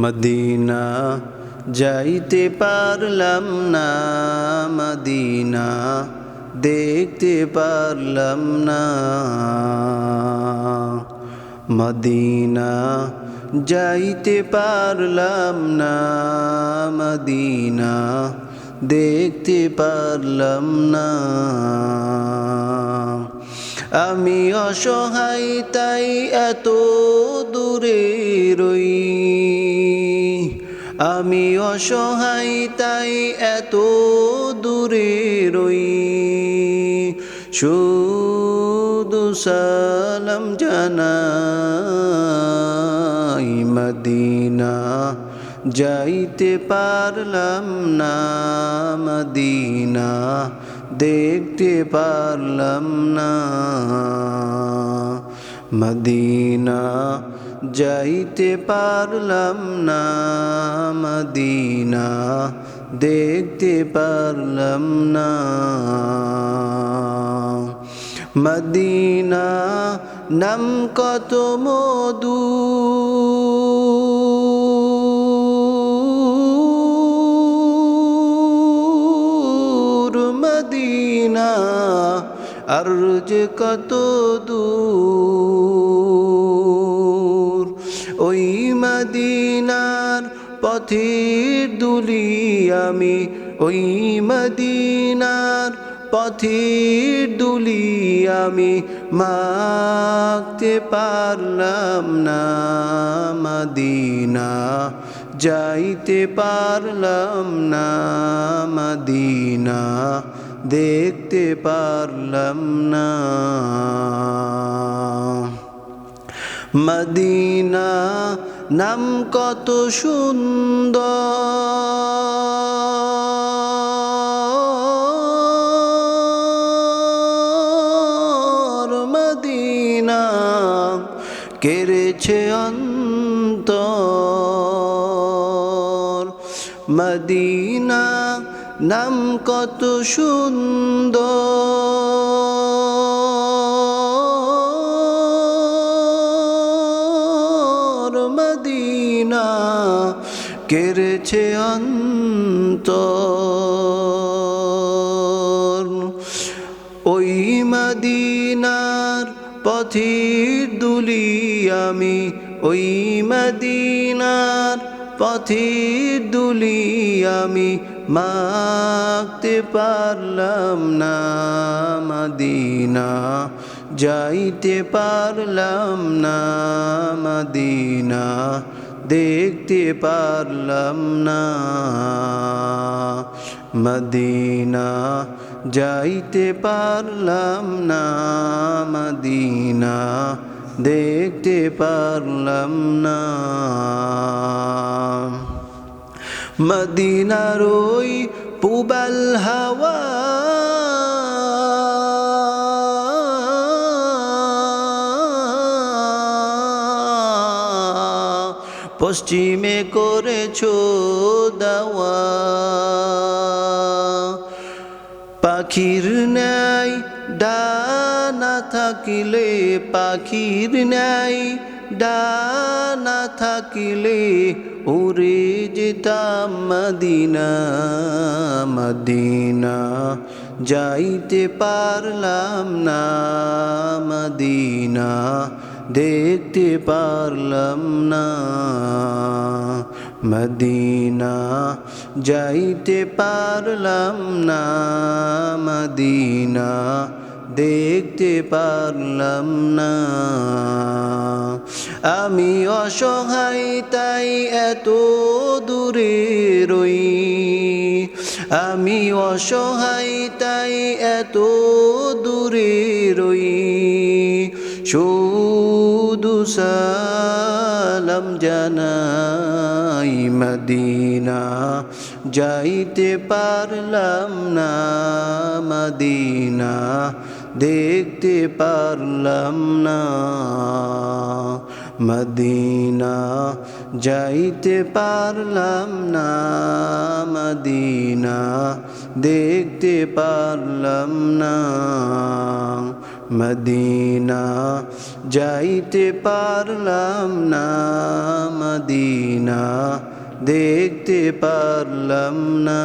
Medina যাইতে পারলাম না, মদিনা দেখতে পারলাম না। মদিনা যাইতে পারলাম না, মদিনা দেখতে পারলাম না। আমি অসহায় তাই এত দূরে রই, আমি অসহায় তাই এত দূরে রই। শুধু সালাম জানাই, মদিনা যাইতে পারলাম না, মদিনা দেখতে পারলাম না। মদিনা যাইতে পারলাম না, মদিনা দেখতে পারলাম না। মদিনা নাম কত মধু, মদিনা আর যে কত দূর। ওই মদিনার পথের দুলি আমি, ওই মদিনার পথের দুলি আমি মাখতে পারলাম না, মদিনা যাইতে পারলাম না, মদিনা দেখতে পারলাম না। মদিনা নাম কত সুন্দর, মদিনা কেড়েছে অন্তর। মদিনা নাম কত সুন্দর, মদিনা কেড়েছে অন্তর। ওই মদিনার পথের দুলি আমি, ওই মদিনার পথের দুলি আমি মাখতে পারলাম না, মদিনা যাইতে পারলাম না, মদিনা দেখতে পারলাম না। মদিনা যাইতে পারলাম না, মদিনা দেখতে পারলাম না। মদিনার ওই পুবাল হাওয়া পশ্চিমে করেছো দাওয়া। পাখির ন্যায় ডানা থাকিলে, পাখির ন্যায় ডানা থাকিলে উড়ে যেতাম মদিনা, মদিনা যাইতে পারলাম না, মদিনা দেখতে পারলাম না। মদিনা যাইতে পারলাম না, মদিনা দেখতে পারলাম না। আমি অসহায় তাই এত দূরে রই, আমি অসহায় তাই এত দূরে রই। শুধু সালাম জানাই, মদিনা যাইতে পারলাম না, মদিনা দেখতে পারলাম না। মদিনা যাইতে পারলাম না, মদিনা দেখতে পারলাম না। মদিনা যাইতে পারলাম না মদিনা দেখতে পারলাম না